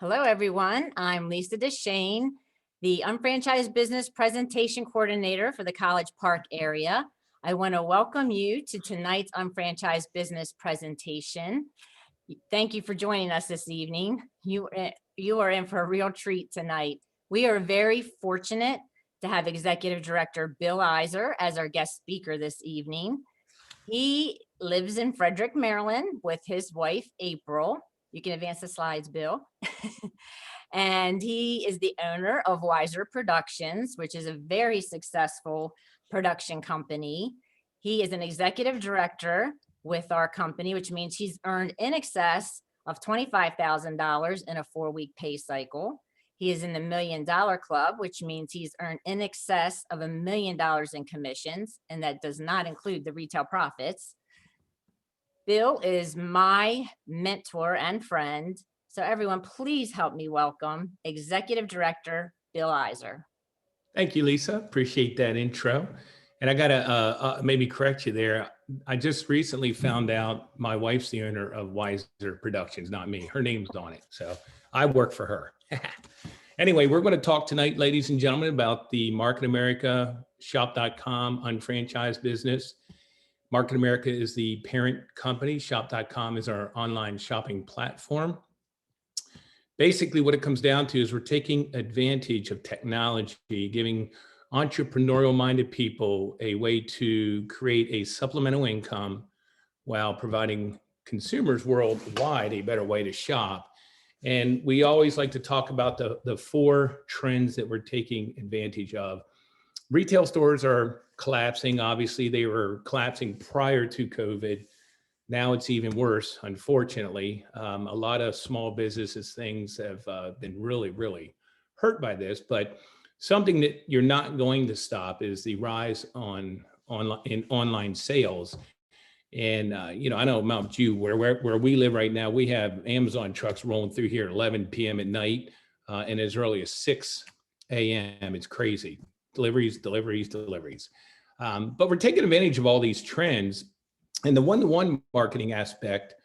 Hello, everyone. I'm Lisa Deshane, the Unfranchised Business Presentation Coordinator for the College Park area. I want to welcome you to tonight's Unfranchised Business Presentation. Thank you for joining us this evening. You are in for a real treat tonight. We are very fortunate to have Executive Director Bill Izer as our guest speaker this evening. He lives in Frederick, Maryland with his wife, April. You can advance the slides, Bill. And he is the owner of Wiser Productions, which is a very successful production company. He is an executive director with our company, which means he's earned in excess of $25,000 in a 4-week pay cycle. He is in the $1 Million Club, which means he's earned in excess of $1 million in commissions, and that does not include the retail profits. Bill is my mentor and friend. So everyone, please help me welcome Executive Director Bill Izer. Thank you, Lisa. Appreciate that intro. And I gotta maybe correct you there. I just recently found out my wife's the owner of Wiser Productions, not me. Her name's on it. So I work for her. Anyway, we're going to talk tonight, ladies and gentlemen, about the Market America Shop.com unfranchised business. Market America is the parent company. Shop.com is our online shopping platform. Basically, what it comes down to is we're taking advantage of technology, giving entrepreneurial-minded people a way to create a supplemental income while providing consumers worldwide a better way to shop. And we always like to talk about the 4 trends that we're taking advantage of. Retail stores are collapsing. Obviously, they were collapsing prior to COVID. Now it's even worse, unfortunately. A lot of small businesses, things have been really hurt by this, but something that you're not going to stop is the rise in online sales. And I don't know about you, where we live right now, we have Amazon trucks rolling through here at 11 p.m. at night and as early as 6 a.m. It's crazy. Deliveries. But we're taking advantage of all these trends and the one-to-one marketing aspect.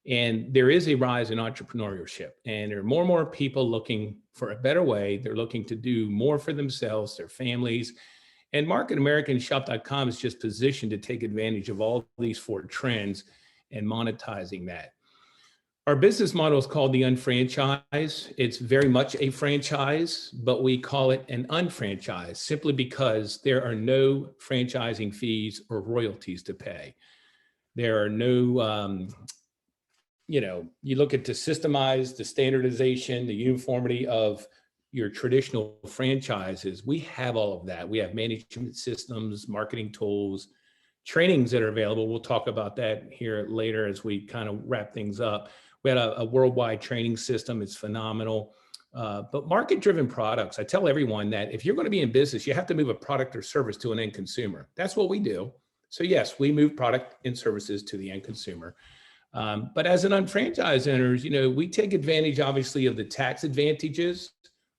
And there is a rise in entrepreneurship, and there are more and more people looking for a better way. They're looking to do more for themselves, their families. And Market America and Shop.com is just positioned to take advantage of all these 4 trends and monetizing that. Our business model is called the Unfranchise. It's very much a franchise, but we call it an unfranchise simply because there are no franchising fees or royalties to pay. There are no, you look at the systemized, the standardization, the uniformity of your traditional franchises. We have all of that. We have management systems, marketing tools, trainings that are available. We'll talk about that here later as we kind of wrap things up. We had a worldwide training system. It's phenomenal. But market-driven products, I tell everyone that if you're going to be in business, you have to move a product or service to an end consumer. That's what we do. So yes, we move product and services to the end consumer. But as an unfranchised owners, we take advantage, obviously, of the tax advantages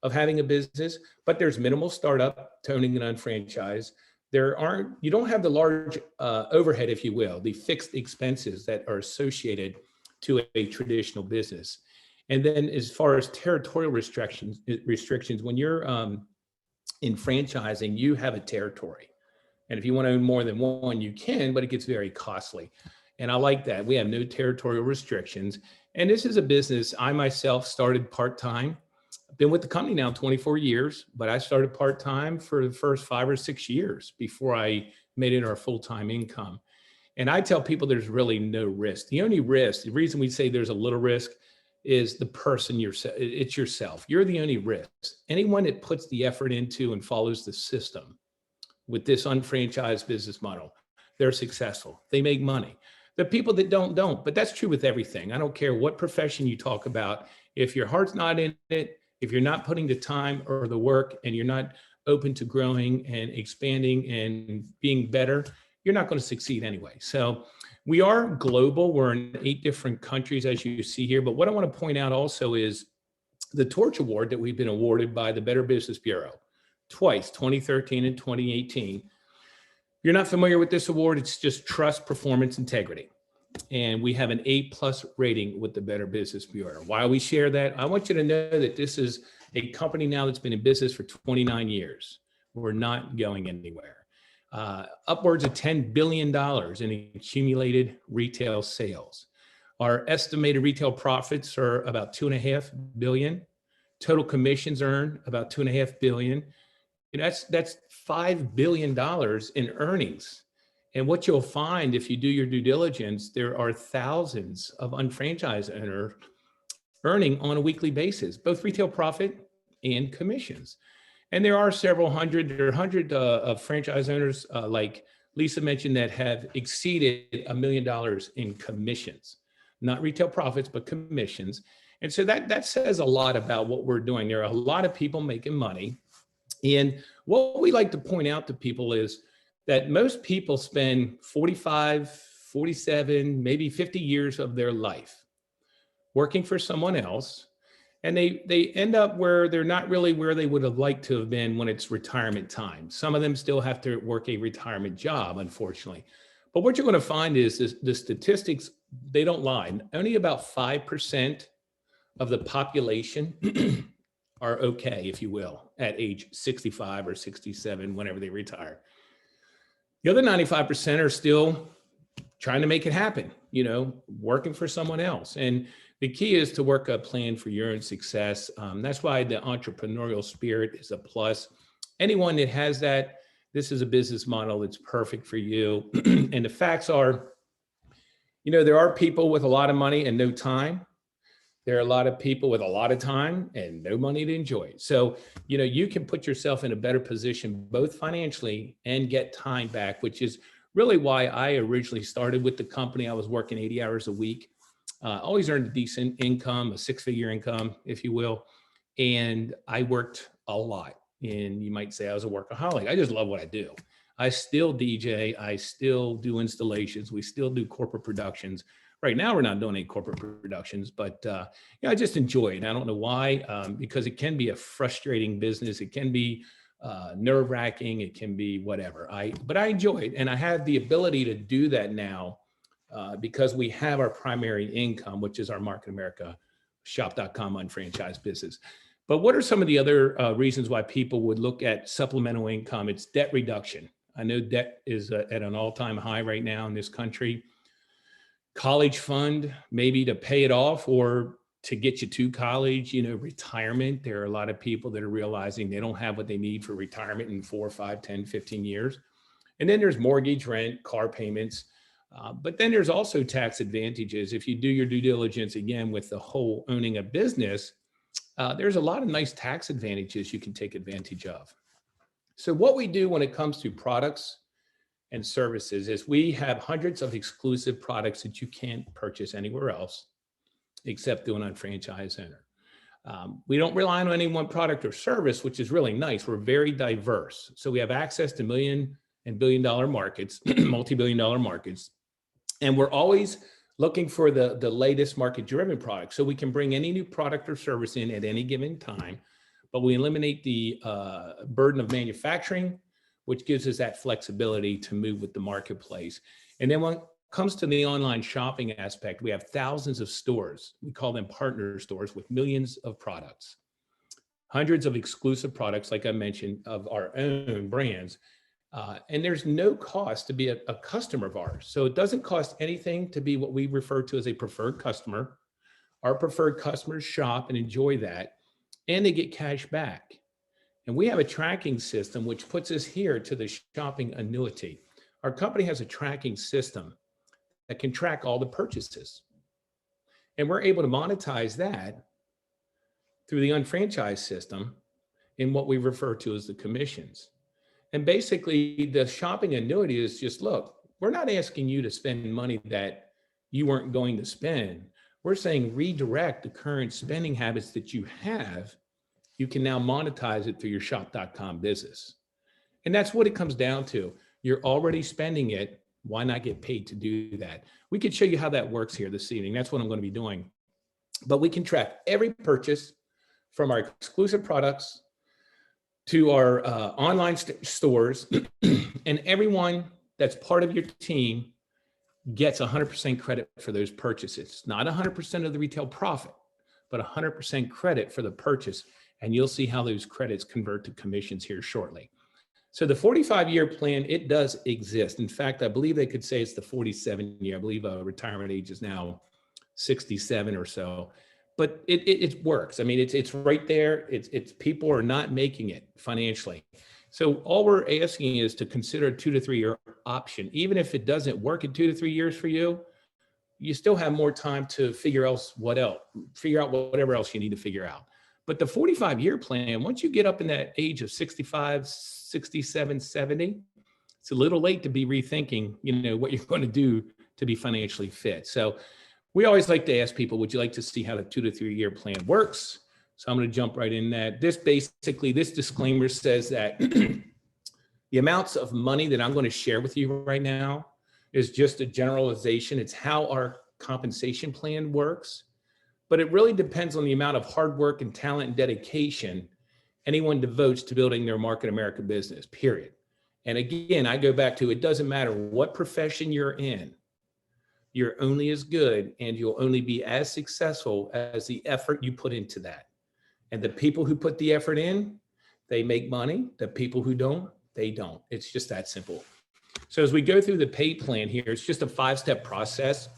of having a business, but there's minimal startup to owning an unfranchised. You don't have the large overhead, if you will, the fixed expenses that are associated to a traditional business. And then as far as territorial restrictions, when you're in franchising, you have a territory. And if you want to own more than one, you can, but it gets very costly. And I like that. We have no territorial restrictions. And this is a business I myself started part-time. I've been with the company now 24 years, but I started part-time for the first 5 or 6 years before I made it our full-time income. And I tell people there's really no risk. The only risk, the reason we say there's a little risk is the person it's yourself. You're the only risk. Anyone that puts the effort into and follows the system with this unfranchised business model, they're successful. They make money. The people that don't. But that's true with everything. I don't care what profession you talk about. If your heart's not in it, if you're not putting the time or the work and you're not open to growing and expanding and being better, you're not going to succeed anyway. So we are global. We're in 8 different countries, as you see here. But what I want to point out also is the Torch Award that we've been awarded by the Better Business Bureau twice, 2013 and 2018. If you're not familiar with this award, it's just trust, performance, integrity. and we have an A+ rating with the Better Business Bureau. Why we share that? I want you to know that this is a company now that's been in business for 29 years. We're not going anywhere. Upwards of $10 billion in accumulated retail sales. Our estimated retail profits are about $2.5 billion. Total commissions earned about $2.5 billion. That's $5 billion in earnings. And what you'll find if you do your due diligence, there are thousands of unfranchised owners earning on a weekly basis, both retail profit and commissions. And there are several hundred, there are hundred of franchise owners, like Lisa mentioned, that have exceeded $1 million in commissions, not retail profits, but commissions. And so that says a lot about what we're doing. There are a lot of people making money. And what we like to point out to people is that most people spend 45, 47, maybe 50 years of their life working for someone else. And they end up where they're not really where they would have liked to have been when it's retirement time. Some of them still have to work a retirement job, unfortunately. But what you're going to find is the statistics, they don't lie. Only about 5% of the population are okay, if you will, at age 65 or 67, whenever they retire. The other 95% are still trying to make it happen, working for someone else. And the key is to work a plan for your own success. That's why the entrepreneurial spirit is a plus. Anyone that has that, this is a business model that's perfect for you. And the facts are, there are people with a lot of money and no time. There are a lot of people with a lot of time and no money to enjoy it. So, you can put yourself in a better position, both financially and get time back, which is really why I originally started with the company. I was working 80 hours a week. Always earned a decent income, a 6-figure income, if you will. And I worked a lot. And you might say I was a workaholic. I just love what I do. I still DJ. I still do installations. We still do corporate productions. Right now, we're not doing any corporate productions, but I just enjoy it. I don't know why, because it can be a frustrating business. It can be nerve-wracking. It can be whatever. But I enjoy it. And I have the ability to do that now because we have our primary income, which is our Market America shop.com unfranchised business. But what are some of the other reasons why people would look at supplemental income? It's debt reduction. I know debt is at an all-time high right now in this country. College fund, maybe to pay it off or to get you to college, retirement. There are a lot of people that are realizing they don't have what they need for retirement in 4, 5, 10, 15 years. And then there's mortgage, rent, car payments. But then there's also tax advantages. If you do your due diligence, again, with the whole owning a business, there's a lot of nice tax advantages you can take advantage of. So what we do when it comes to products and services is we have hundreds of exclusive products that you can't purchase anywhere else except through an unfranchised owner. We don't rely on any one product or service, which is really nice. We're very diverse. So we have access to million and billion-dollar markets, multi-billion-dollar markets. And we're always looking for the latest market-driven product. So we can bring any new product or service in at any given time, but we eliminate the burden of manufacturing, which gives us that flexibility to move with the marketplace. And then when it comes to the online shopping aspect, we have thousands of stores. We call them partner stores with millions of products, hundreds of exclusive products, like I mentioned, of our own brands. And there's no cost to be a customer of ours. So it doesn't cost anything to be what we refer to as a preferred customer. Our preferred customers shop and enjoy that, and they get cash back. And we have a tracking system, which puts us here to the shopping annuity. Our company has a tracking system that can track all the purchases. And we're able to monetize that through the unfranchised system in what we refer to as the commissions. And basically, the shopping annuity is just, look, we're not asking you to spend money that you weren't going to spend. We're saying redirect the current spending habits that you have. You can now monetize it through your shop.com business. And that's what it comes down to. You're already spending it. Why not get paid to do that? We could show you how that works here this evening. That's what I'm going to be doing. But we can track every purchase from our exclusive products to our online stores, and everyone that's part of your team gets 100% credit for those purchases. Not 100% of the retail profit, but 100% credit for the purchase. And you'll see how those credits convert to commissions here shortly. So the 45-year plan, it does exist. In fact, I believe they could say it's the 47-year. I believe retirement age is now 67 or so. But it works. I mean, it's right there. It's people are not making it financially. So all we're asking is to consider a 2 to 3 year option. Even if it doesn't work in 2 to 3 years for you, you still have more time to figure out whatever else you need to figure out. But the 45-year plan, once you get up in that age of 65, 67, 70, it's a little late to be rethinking, what you're going to do to be financially fit. So we always like to ask people, would you like to see how the 2 to 3 year plan works? So I'm going to jump right in that. This disclaimer says that the amounts of money that I'm going to share with you right now is just a generalization. It's how our compensation plan works, but it really depends on the amount of hard work and talent and dedication anyone devotes to building their Market America business, period. And again, I go back to, it doesn't matter what profession you're in, you're only as good and you'll only be as successful as the effort you put into that. And the people who put the effort in, they make money. The people who don't, they don't. It's just that simple. So as we go through the pay plan here, it's just a 5-step process.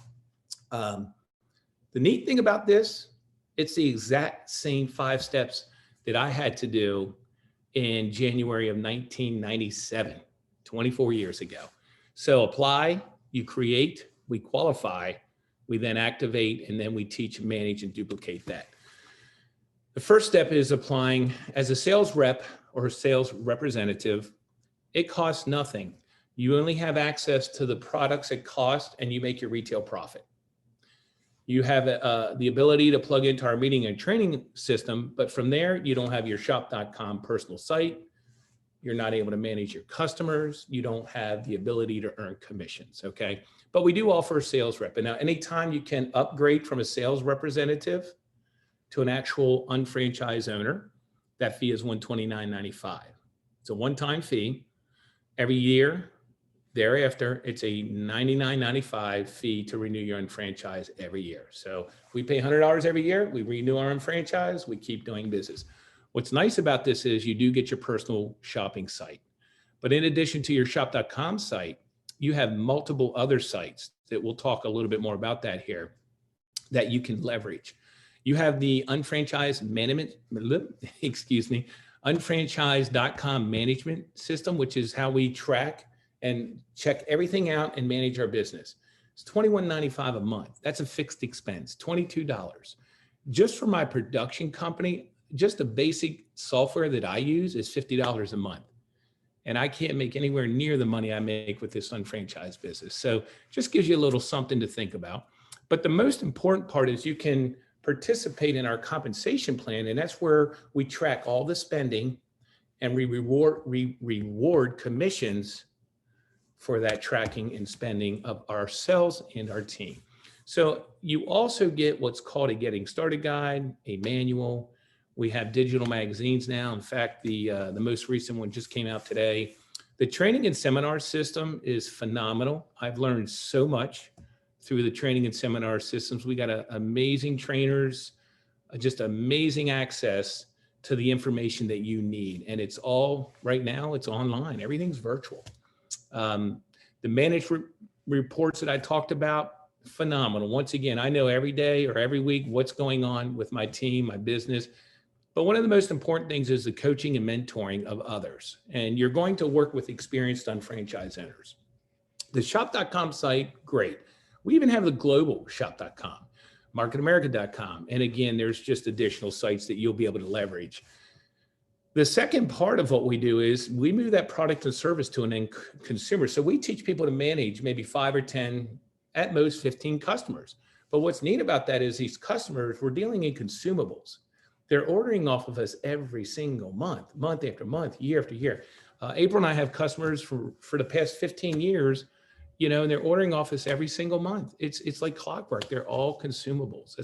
The neat thing about this, it's the exact same 5 steps that I had to do in January of 1997, 24 years ago. So apply, you create, we qualify, we then activate, and then we teach, manage, and duplicate that. The first step is applying as a sales rep or a sales representative. It costs nothing. You only have access to the products at cost and you make your retail profit. You have the ability to plug into our meeting and training system, but from there, you don't have your shop.com personal site. You're not able to manage your customers. You don't have the ability to earn commissions, okay? But we do offer a sales rep. And now anytime you can upgrade from a sales representative to an actual unfranchised owner, that fee is $129.95. It's a one-time fee. Every year thereafter, it's a $99.95 fee to renew your unfranchise every year. So we pay $100 every year. We renew our unfranchise. We keep doing business. What's nice about this is you do get your personal shopping site. But in addition to your shop.com site, you have multiple other sites that we'll talk a little bit more about that here that you can leverage. You have the unfranchise.com management system, which is how we track and check everything out and manage our business. It's $21.95 a month. That's a fixed expense, $22. Just for my production company, just the basic software that I use is $50 a month. And I can't make anywhere near the money I make with this unfranchised business. So just gives you a little something to think about. But the most important part is you can participate in our compensation plan, and that's where we track all the spending and we reward commissions for that tracking and spending of ourselves and our team. So you also get what's called a getting started guide, a manual. We have digital magazines now. In fact, the most recent one just came out today. The training and seminar system is phenomenal. I've learned so much through the training and seminar systems. We got amazing trainers, just amazing access to the information that you need. And it's all, right now, it's online. Everything's virtual. The managed reports that I talked about, phenomenal. Once again, I know every day or every week what's going on with my team, my business. But one of the most important things is the coaching and mentoring of others. And you're going to work with experienced unfranchised owners. The shop.com site, great. We even have the global shop.com, marketamerica.com. And again, there's just additional sites that you'll be able to leverage. The second part of what we do is we move that product and service to an end consumer. So we teach people to manage maybe 5 or 10, at most 15 customers. But what's neat about that is these customers, we're dealing in consumables. They're ordering off of us every single month, month after month, year after year. April and I have customers for the past 15 years, and they're ordering off us every single month. It's like clockwork. They're all consumables.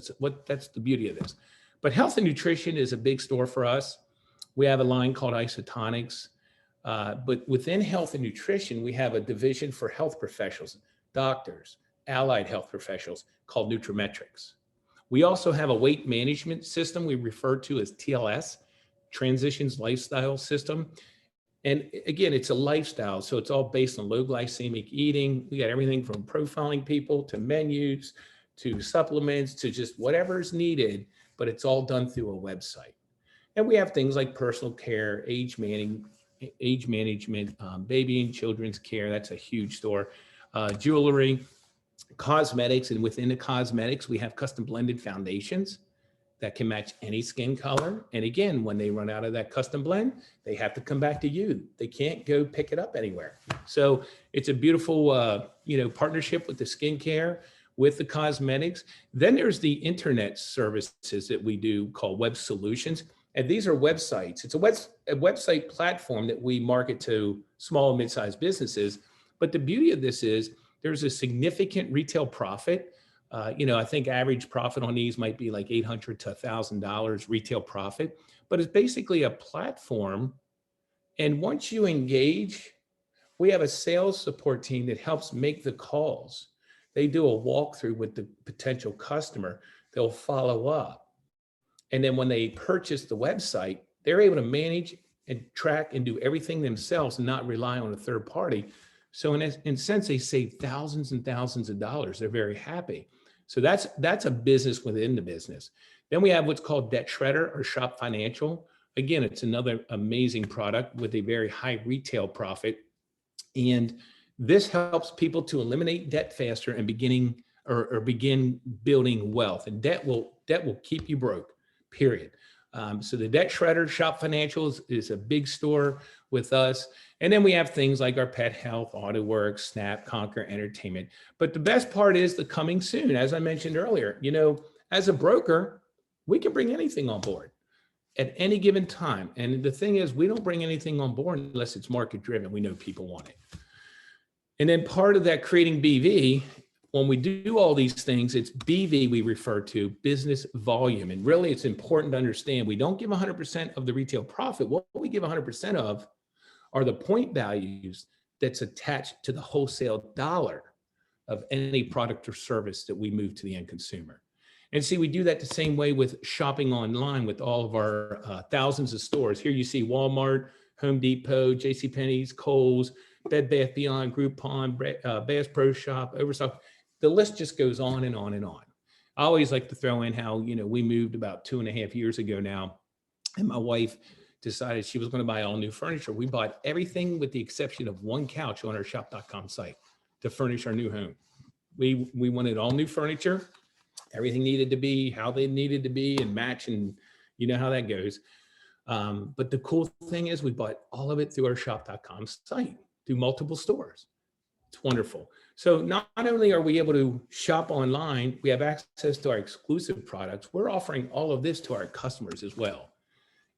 That's the beauty of this. But health and nutrition is a big store for us. We have a line called Isotonics. But within health and nutrition, we have a division for health professionals, doctors, allied health professionals called Nutrimetrics. We also have a weight management system we refer to as TLS, Transitions Lifestyle System. And again, it's a lifestyle. So it's all based on low glycemic eating. We got everything from profiling people to menus, to supplements, to just whatever is needed, but it's all done through a website. And we have things like personal care, age management, baby and children's care. That's a huge store. Jewelry, cosmetics, and within the cosmetics, we have custom blended foundations that can match any skin color. And again, when they run out of that custom blend, they have to come back to you. They can't go pick it up anywhere. So it's a beautiful, partnership with the skincare, with the cosmetics. Then there's the internet services that we do called Web Solutions. And these are websites. It's a website platform that we market to small and mid-sized businesses. But the beauty of this is there's a significant retail profit. I think average profit on these might be like $800 to $1,000 retail profit, but it's basically a platform. And once you engage, we have a sales support team that helps make the calls. They do a walkthrough with the potential customer. They'll follow up. And then when they purchase the website, they're able to manage and track and do everything themselves and not rely on a third party. So in a sense, they save thousands and thousands of dollars. They're very happy. So that's a business within the business. Then we have what's called Debt Shredder or Shop Financial. Again, it's another amazing product with a very high retail profit. And this helps people to eliminate debt faster and begin building wealth. And debt will keep you broke, period. So the Debt Shredder Shop Financials is a big store with us. And then we have things like our Pet Health, AutoWorks, Snap, Conquer, Entertainment. But the best part is the coming soon. As I mentioned earlier, as a broker, we can bring anything on board at any given time. And the thing is, we don't bring anything on board unless it's market driven. We know people want it. And then part of that creating BV, when we do all these things, it's BV we refer to, business volume. And really, it's important to understand we don't give 100% of the retail profit. What we give 100% of are the point values that's attached to the wholesale dollar of any product or service that we move to the end consumer. And see, we do that the same way with shopping online with all of our thousands of stores. Here you see Walmart, Home Depot, JCPenney's, Kohl's, Bed Bath Beyond, Groupon, Bass Pro Shop, Overstock. The list just goes on and on and on. I always like to throw in how, we moved about 2.5 years ago now, and my wife decided she was going to buy all new furniture. We bought everything with the exception of one couch on our shop.com site to furnish our new home. We wanted all new furniture. Everything needed to be how they needed to be and match, and you know how that goes. But the cool thing is we bought all of it through our shop.com site, through multiple stores. It's wonderful. So not only are we able to shop online, we have access to our exclusive products. We're offering all of this to our customers as well.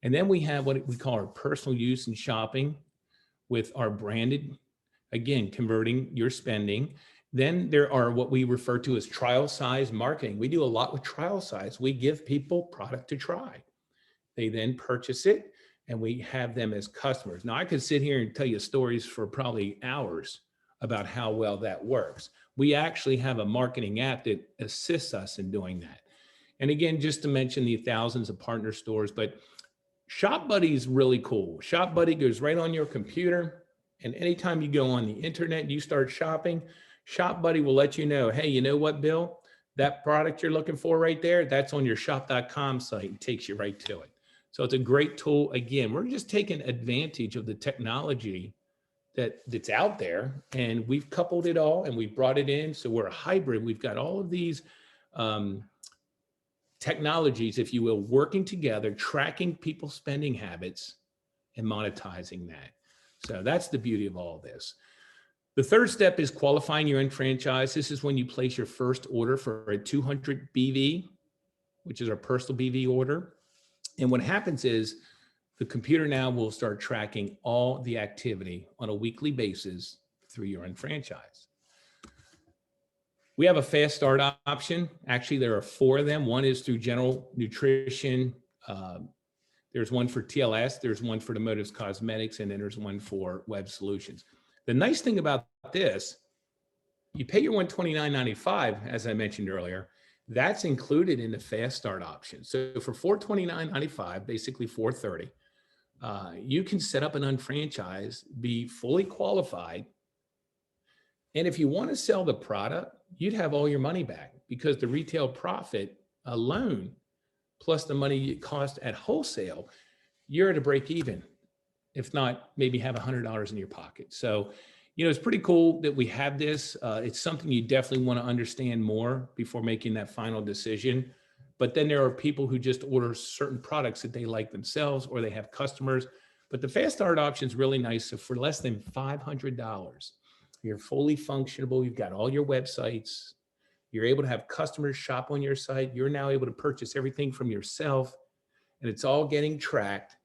And then we have what we call our personal use and shopping with our branded, again, converting your spending. Then there are what we refer to as trial size marketing. We do a lot with trial size. We give people product to try. They then purchase it and we have them as customers. Now I could sit here and tell you stories for probably hours about how well that works. We actually have a marketing app that assists us in doing that. And again, just to mention the thousands of partner stores, but Shop Buddy is really cool. Shop Buddy goes right on your computer, and anytime you go on the internet and you start shopping, Shop Buddy will let you know, hey, you know what, Bill? That product you're looking for right there, that's on your shop.com site and takes you right to it. So it's a great tool. Again, we're just taking advantage of the technology that's out there, and we've coupled it all and we've brought it in. So we're a hybrid. We've got all of these technologies, if you will, working together, tracking people's spending habits and monetizing that. So that's the beauty of all this. The third step is qualifying your franchise. This is when you place your first order for a 200 BV, which is our personal BV order. And what happens is the computer now will start tracking all the activity on a weekly basis through your franchise. We have a fast start option. Actually, there are 4 of them. One is through general nutrition. There's one for TLS. There's one for the Motives Cosmetics, and then there's one for Web Solutions. The nice thing about this you pay your $129.95, as I mentioned earlier. That's included in the fast start option. So for $429.95, basically $430, you can set up an unfranchise, be fully qualified. And if you want to sell the product, you'd have all your money back because the retail profit alone, plus the money it cost at wholesale, you're at a break even. If not, maybe have $100 in your pocket. So, it's pretty cool that we have this. It's something you definitely want to understand more before making that final decision. But then there are people who just order certain products that they like themselves, or they have customers. But the fast start option is really nice. So for less than $500, you're fully functionable. You've got all your websites. You're able to have customers shop on your site. You're now able to purchase everything from yourself, and it's all getting tracked.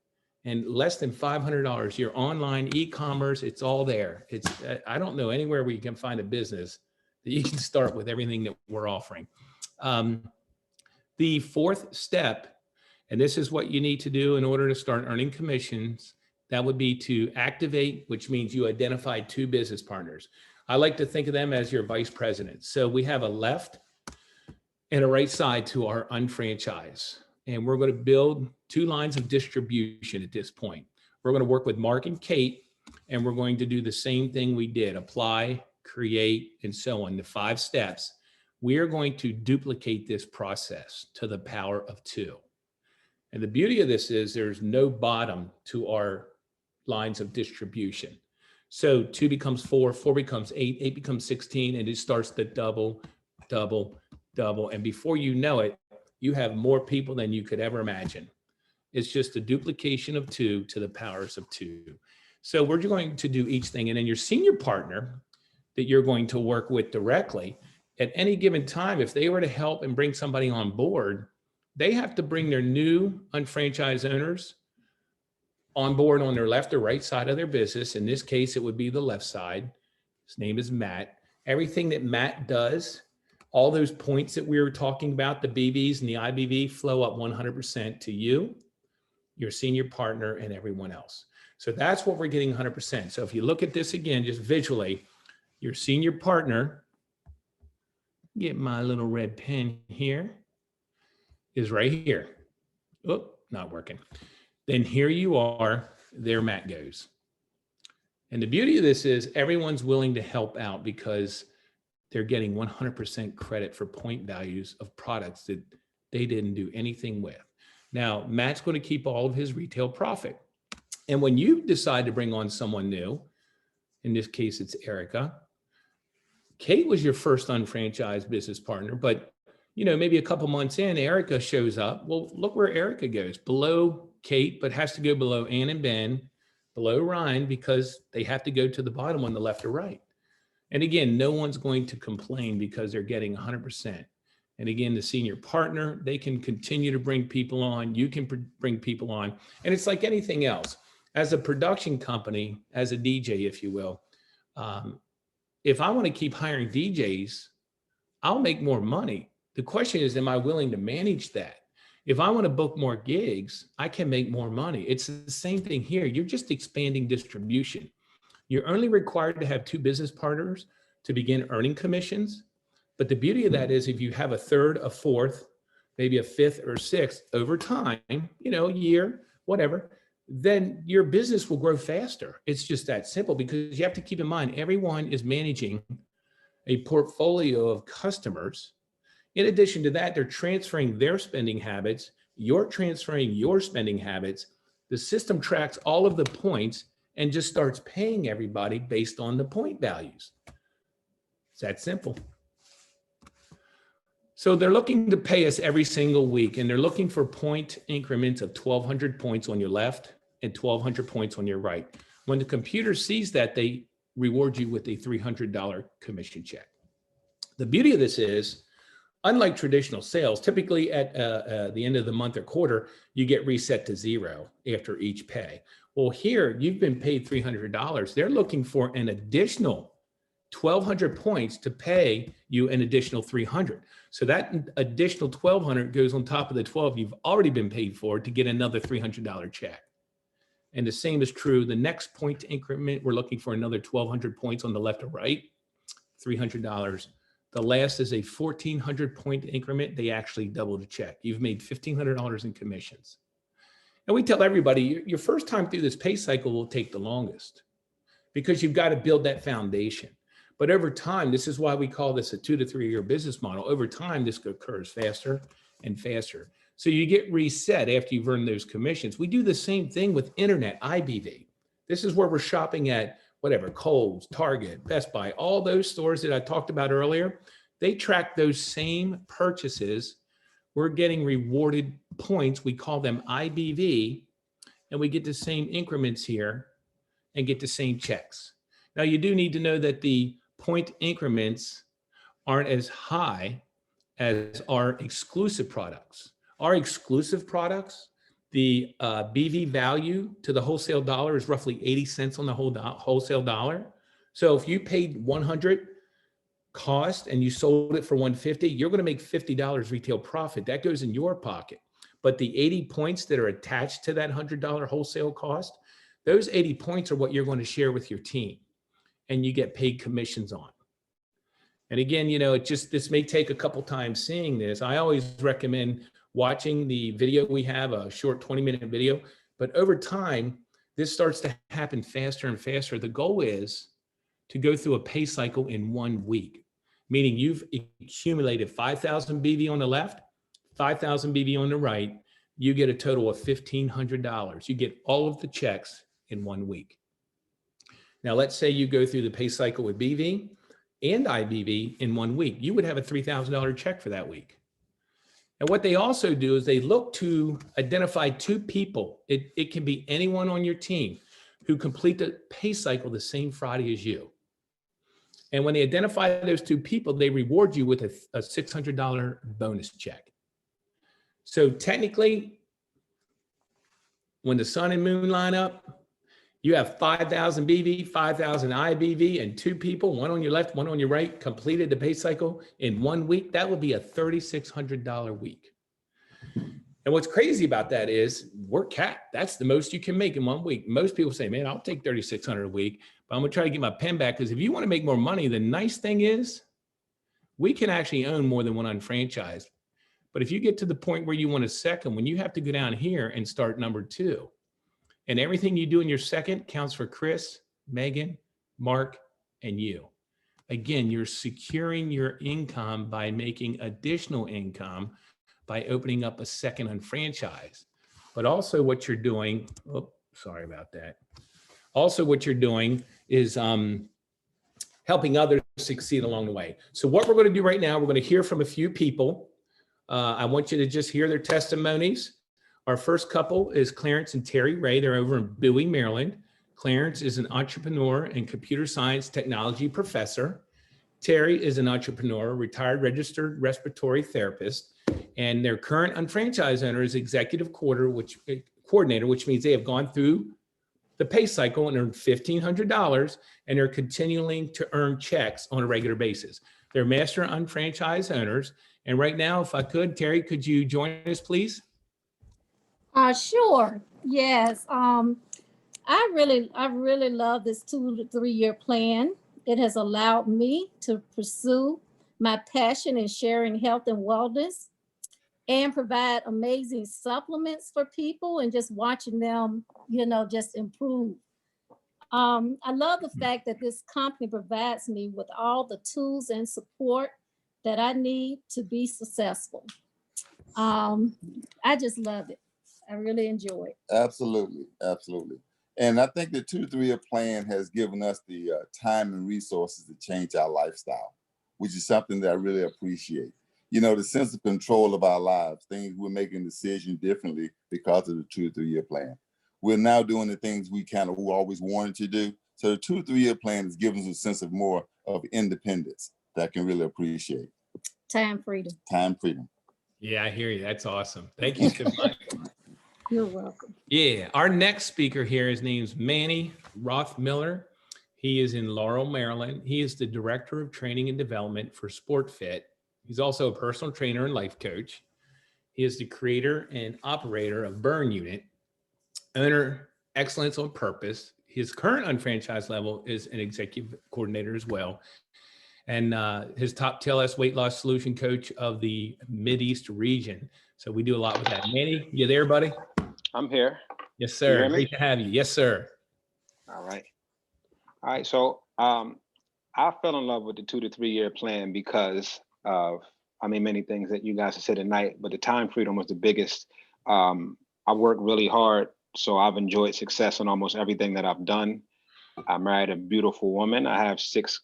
And less than $500, your online e-commerce, it's all there. I don't know anywhere where you can find a business that you can start with everything that we're offering. The fourth step, and this is what you need to do in order to start earning commissions, that would be to activate, which means you identify 2 business partners. I like to think of them as your vice presidents. So we have a left and a right side to our unfranchise. And we're going to build 2 lines of distribution at this point. We're going to work with Mark and Kate, and we're going to do the same thing we did: apply, create, and so on, the 5 steps. We are going to duplicate this process to the power of 2. And the beauty of this is there's no bottom to our lines of distribution. So 2 becomes 4, 4 becomes 8, 8 becomes 16, and it starts to double, double, double. And before you know it, you have more people than you could ever imagine. It's just a duplication of 2 to the powers of 2. So we're going to do each thing. And then your senior partner that you're going to work with directly, at any given time, if they were to help and bring somebody on board, they have to bring their new unfranchised owners on board on their left or right side of their business. In this case, it would be the left side. His name is Matt. Everything that Matt does, all those points that we were talking about, the BVs and the IBV, flow up 100% to you, your senior partner, and everyone else. So that's what we're getting 100%. So if you look at this again, just visually, your senior partner, get my little red pen here, is right here. Oh, not working. Then here you are, there Matt goes. And the beauty of this is everyone's willing to help out because they're getting 100% credit for point values of products that they didn't do anything with. Now, Matt's going to keep all of his retail profit. And when you decide to bring on someone new, in this case, it's Erica. Kate was your first unfranchised business partner, but maybe a couple months in, Erica shows up. Well, look where Erica goes, below Kate, but has to go below Ann and Ben, below Ryan, because they have to go to the bottom on the left or right. And again, no one's going to complain because they're getting 100%. And again, the senior partner, they can continue to bring people on. You can bring people on. And it's like anything else. As a production company, as a DJ, if you will, if I want to keep hiring DJs, I'll make more money. The question is, am I willing to manage that? If I want to book more gigs, I can make more money. It's the same thing here. You're just expanding distribution. You're only required to have 2 business partners to begin earning commissions. But the beauty of that is if you have a third, a fourth, maybe a fifth or sixth over time, a year, whatever, then your business will grow faster. It's just that simple because you have to keep in mind, everyone is managing a portfolio of customers. In addition to that, they're transferring their spending habits. You're transferring your spending habits. The system tracks all of the points and just starts paying everybody based on the point values. It's that simple. So they're looking to pay us every single week, and they're looking for point increments of 1,200 points on your left and 1,200 points on your right. When the computer sees that, they reward you with a $300 commission check. The beauty of this is, unlike traditional sales, typically at the end of the month or quarter, you get reset to 0 after each pay. Well, here you've been paid $300. They're looking for an additional 1,200 points to pay you an additional 300. So that additional 1,200 goes on top of the 12 you've already been paid for to get another $300 check. And the same is true. The next point increment, we're looking for another 1,200 points on the left or right $300. The last is a 1,400 point increment. They actually double the check. You've made $1,500 in commissions. And we tell everybody your first time through this pay cycle will take the longest because you've got to build that foundation. But over time, this is why we call this a 2 to 3 year business model. Over time, this occurs faster and faster. So you get reset after you've earned those commissions. We do the same thing with internet, IBV. This is where we're shopping at whatever, Kohl's, Target, Best Buy, all those stores that I talked about earlier. They track those same purchases. We're getting rewarded points. We call them IBV, and we get the same increments here and get the same checks. Now, you do need to know that the point increments aren't as high as our exclusive products. Our exclusive products, the BV value to the wholesale dollar is roughly 80 cents on the wholesale dollar. So if you paid 100 cost and you sold it for 150, you're going to make $50 retail profit. That goes in your pocket. But the 80 points that are attached to that $100 wholesale cost, those 80 points are what you're going to share with your team, and you get paid commissions on. And again, you know, this may take a couple times seeing this. I always recommend watching the video. We have a short 20-minute video, but over time, this starts to happen faster and faster. The goal is to go through a pay cycle in 1 week, meaning you've accumulated 5,000 BV on the left, 5,000 BV on the right. You get a total of $1,500. You get all of the checks in 1 week. Now, let's say you go through the pay cycle with BV and IBV in 1 week. You would have a $3,000 check for that week. And what they also do is they look to identify 2 people. It can be anyone on your team who complete the pay cycle the same Friday as you. And when they identify those 2 people, they reward you with a $600 bonus check. So technically, when the sun and moon line up, you have 5,000 BV, 5,000 IBV, and 2 people, one on your left, one on your right, completed the pay cycle in 1 week. That would be a $3,600 week. And what's crazy about that is we're capped. That's the most you can make in 1 week. Most people say, man, I'll take $3,600 a week, but I'm gonna try to get my pen back, because if you want to make more money, the nice thing is we can actually own more than one unfranchised. But if you get to the point where you want a second, when you have to go down here and start number 2, and everything you do in your second counts for Chris, Megan, Mark, and you. Again, you're securing your income by making additional income by opening up a second unfranchise. But also what you're doing, oh, sorry about that. Also what you're doing is helping others succeed along the way. So what we're going to do right now, we're going to hear from a few people. I want you to just hear their testimonies. Our first couple is Clarence and Terry Ray. They're over in Bowie, Maryland. Clarence is an entrepreneur and computer science technology professor. Terry is an entrepreneur, retired registered respiratory therapist, and their current unfranchised owner is executive coordinator, which means they have gone through the pay cycle and earned $1,500, and they're continuing to earn checks on a regular basis. They're master unfranchised owners. And right now, if I could, Terry, could you join us, please? Sure. Yes. I really love this 2 to 3 year plan. It has allowed me to pursue my passion in sharing health and wellness and provide amazing supplements for people and just watching them, just improve. I love the fact that this company provides me with all the tools and support that I need to be successful. I just love it. I really enjoy it. Absolutely, absolutely. And I think the 2 to 3 year plan has given us the time and resources to change our lifestyle, which is something that I really appreciate. The sense of control of our lives, things we're making decisions differently because of the 2 to 3 year plan. We're now doing the things we always wanted to do. So the 2 to 3 year plan has given us a sense of more of independence that I can really appreciate. Time freedom. Time freedom. Yeah, I hear you. That's awesome. Thank you so much. You're welcome. Yeah, our next speaker here, his name's Manny Roth-Miller. He is in Laurel, Maryland. He is the Director of Training and Development for SportFit. He's also a personal trainer and life coach. He is the creator and operator of Burn Unit, owner Excellence on Purpose. His current unfranchised level is an executive coordinator as well. and his top TLS weight loss solution coach of the Mideast region. So we do a lot with that. Manny, you there, buddy? I'm here. Yes, Can you sir. hear me? Great to have you. Yes, sir. All right. All right. So I fell in love with the 2 to 3 year plan because of, many things that you guys have said tonight, but the time freedom was the biggest. I work really hard, so I've enjoyed success in almost everything that I've done. I married a beautiful woman. I have 6,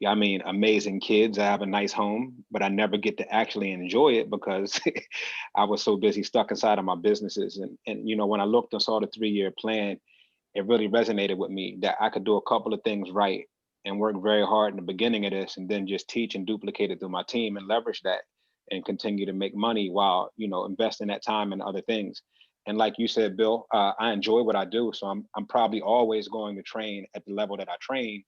amazing kids. I have a nice home, but I never get to actually enjoy it because I was so busy stuck inside of my businesses. And when I looked and saw the 3 year plan, it really resonated with me that I could do a couple of things right and work very hard in the beginning of this, and then just teach and duplicate it through my team and leverage that and continue to make money while, investing that time in other things. And like you said, Bill, I enjoy what I do. So I'm probably always going to train at the level that I train,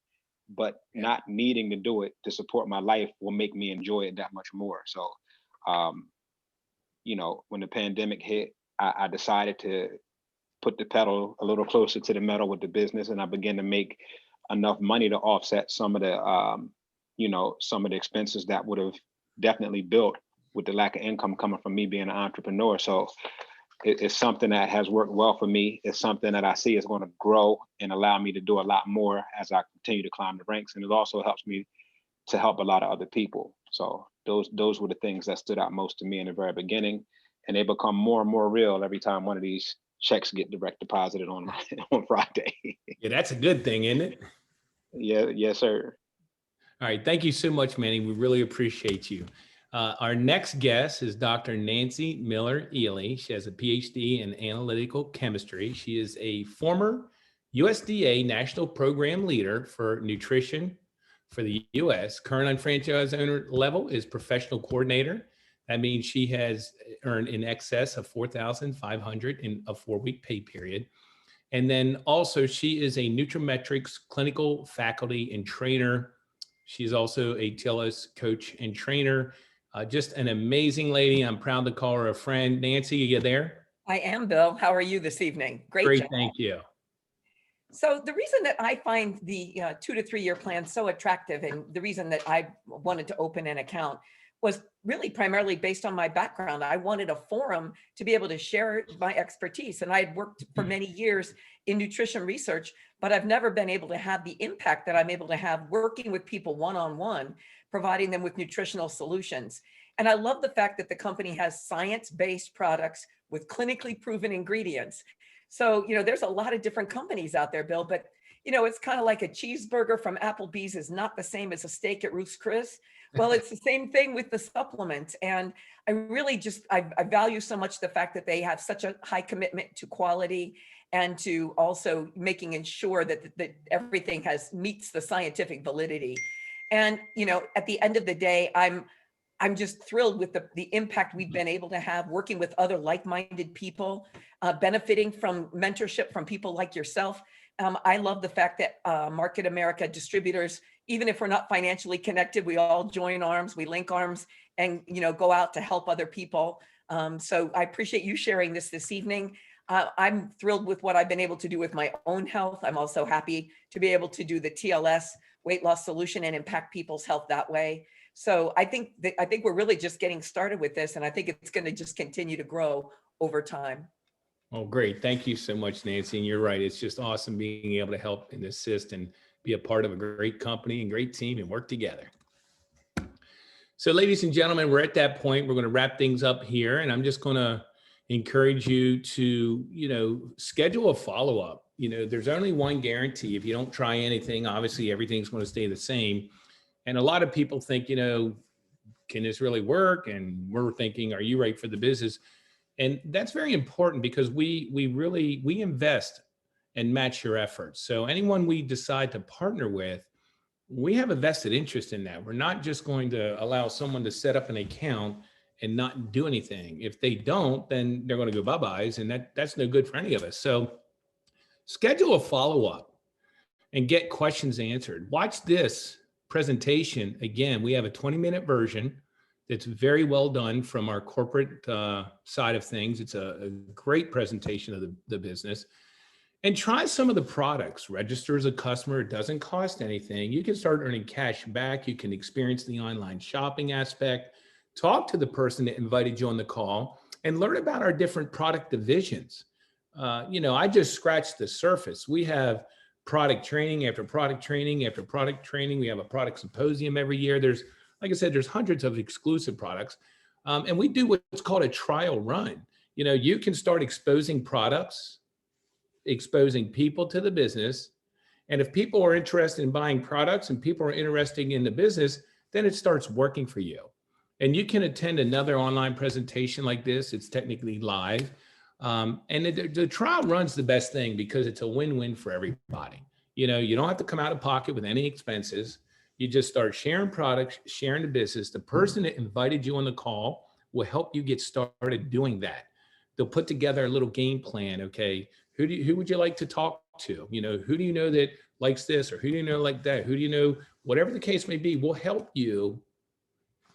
but not needing to do it to support my life will make me enjoy it that much more. So, when the pandemic hit, I decided to put the pedal a little closer to the metal with the business, and I began to make enough money to offset some of the, some of the expenses that would have definitely built with the lack of income coming from me being an entrepreneur. So it's something that has worked well for me. It's something that I see is going to grow and allow me to do a lot more as I continue to climb the ranks. And it also helps me to help a lot of other people. So those were the things that stood out most to me in the very beginning. And they become more and more real every time one of these checks get direct deposited on Friday. Yeah, that's a good thing, isn't it? Yeah, yes, sir. All right. Thank you so much, Manny. We really appreciate you. Our next guest is Dr. Nancy Miller-Ely. She has a PhD in analytical chemistry. She is a former USDA National Program Leader for Nutrition for the U.S. Current unfranchised owner level is Professional Coordinator. That means she has earned in excess of $4,500 in a 4-week pay period. And then also she is a Nutrimetrics clinical faculty and trainer. She's also a TLS coach and trainer. Just an amazing lady. I'm proud to call her a friend. Nancy, are you there? I am, Bill. How are you this evening? Great, job. thank you. So the reason that I find the 2 to 3 year plan so attractive, and the reason that I wanted to open an account, was really primarily based on my background. I wanted a forum to be able to share my expertise. And I had worked for many years in nutrition research, but I've never been able to have the impact that I'm able to have working with people one-on-one, providing them with nutritional solutions. And I love the fact that the company has science-based products with clinically proven ingredients. So, there's a lot of different companies out there, Bill, but it's kind of like a cheeseburger from Applebee's is not the same as a steak at Ruth's Chris. Well, it's the same thing with the supplements. And I really I value so much the fact that they have such a high commitment to quality and to also making sure that everything meets the scientific validity. And, at the end of the day, I'm just thrilled with the impact we've been able to have working with other like-minded people, benefiting from mentorship from people like yourself. I love the fact that Market America distributors, even if we're not financially connected, we all join arms, we link arms, and go out to help other people. So I appreciate you sharing this evening. I'm thrilled with what I've been able to do with my own health. I'm also happy to be able to do the TLS weight loss solution and impact people's health that way. So I think we're really just getting started with this, and I think it's going to just continue to grow over time. Oh, great. Thank you so much, Nancy. And you're right. It's just awesome being able to help and assist and be a part of a great company and great team and work together. So ladies and gentlemen, we're at that point. We're going to wrap things up here. And I'm just going to encourage you to, schedule a follow-up. There's only one guarantee. If you don't try anything, obviously everything's going to stay the same. And a lot of people think, can this really work? And we're thinking, are you right for the business? And that's very important because we invest and match your efforts. So anyone we decide to partner with, we have a vested interest in that. We're not just going to allow someone to set up an account and not do anything. If they don't, then they're going to go bye-byes, and that's no good for any of us. So schedule a follow-up and get questions answered. Watch this presentation. Again, we have a 20-minute version that's very well done from our corporate side of things. It's a great presentation of the business. And try some of the products. Register as a customer. It doesn't cost anything. You can start earning cash back. You can experience the online shopping aspect. Talk to the person that invited you on the call and learn about our different product divisions. I just scratched the surface. We have product training after product training after product training. We have a product symposium every year. There's, like I said, there's hundreds of exclusive products. And we do what's called a trial run. You can start exposing products, exposing people to the business. And if people are interested in buying products and people are interested in the business, then it starts working for you. And you can attend another online presentation like this. It's technically live. And the trial run's the best thing because it's a win-win for everybody. You don't have to come out of pocket with any expenses. You just start sharing products, sharing the business. The person that invited you on the call will help you get started doing that. They'll put together a little game plan. Okay, who would you like to talk to? Who do you know that likes this, or who do you know like that? Who do you know? Whatever the case may be, we'll help you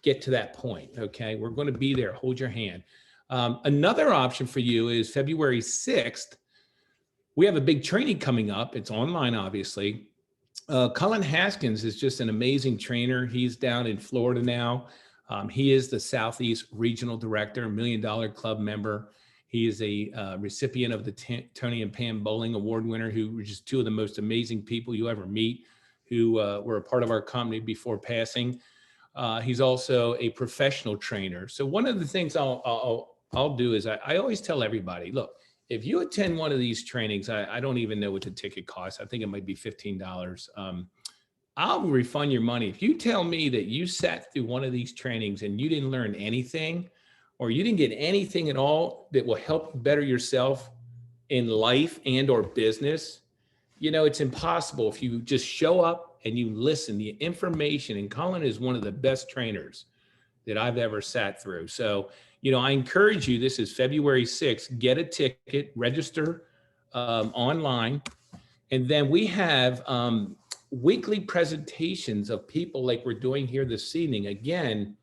get to that point. Okay, we're going to be there. Hold your hand. Another option for you is February 6th. We have a big training coming up. It's online, obviously. Cullen Haskins is just an amazing trainer. He's down in Florida now. He is the Southeast Regional Director, $1 Million Club member. He is a recipient of the Tony and Pam Bowling Award winner, who were just two of the most amazing people you ever meet, who were a part of our company before passing. He's also a professional trainer. So one of the things I'll do is I always tell everybody, look, if you attend one of these trainings, I don't even know what the ticket costs. I think it might be $15. I'll refund your money. If you tell me that you sat through one of these trainings and you didn't learn anything, or you didn't get anything at all that will help you better yourself in life and or business, it's impossible. If you just show up and you listen, the information, and Colin is one of the best trainers that I've ever sat through. So, I encourage you, this is February 6th, get a ticket, register online. And then we have weekly presentations of people like we're doing here this evening. Again,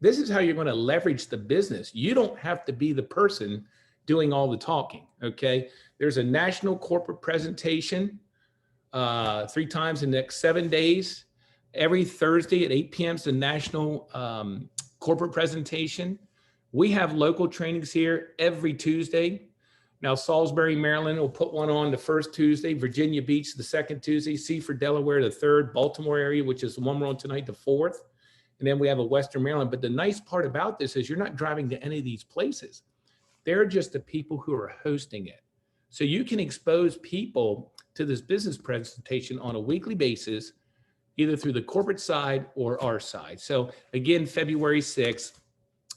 this is how you're going to leverage the business. You don't have to be the person doing all the talking, okay? There's a national corporate presentation 3 times in the next 7 days. Every Thursday at 8 p.m. is the national corporate presentation. We have local trainings here every Tuesday. Now, Salisbury, Maryland will put one on the first Tuesday, Virginia Beach the second Tuesday, Seaford, Delaware the third, Baltimore area, which is the one we're on tonight, the fourth. And then we have a Western Maryland. But the nice part about this is you're not driving to any of these places. They're just the people who are hosting it. So you can expose people to this business presentation on a weekly basis, either through the corporate side or our side. So again, February 6th,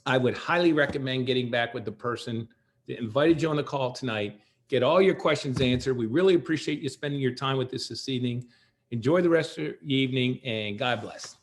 I would highly recommend getting back with the person that invited you on the call tonight. Get all your questions answered. We really appreciate you spending your time with us this evening. Enjoy the rest of your evening, and God bless.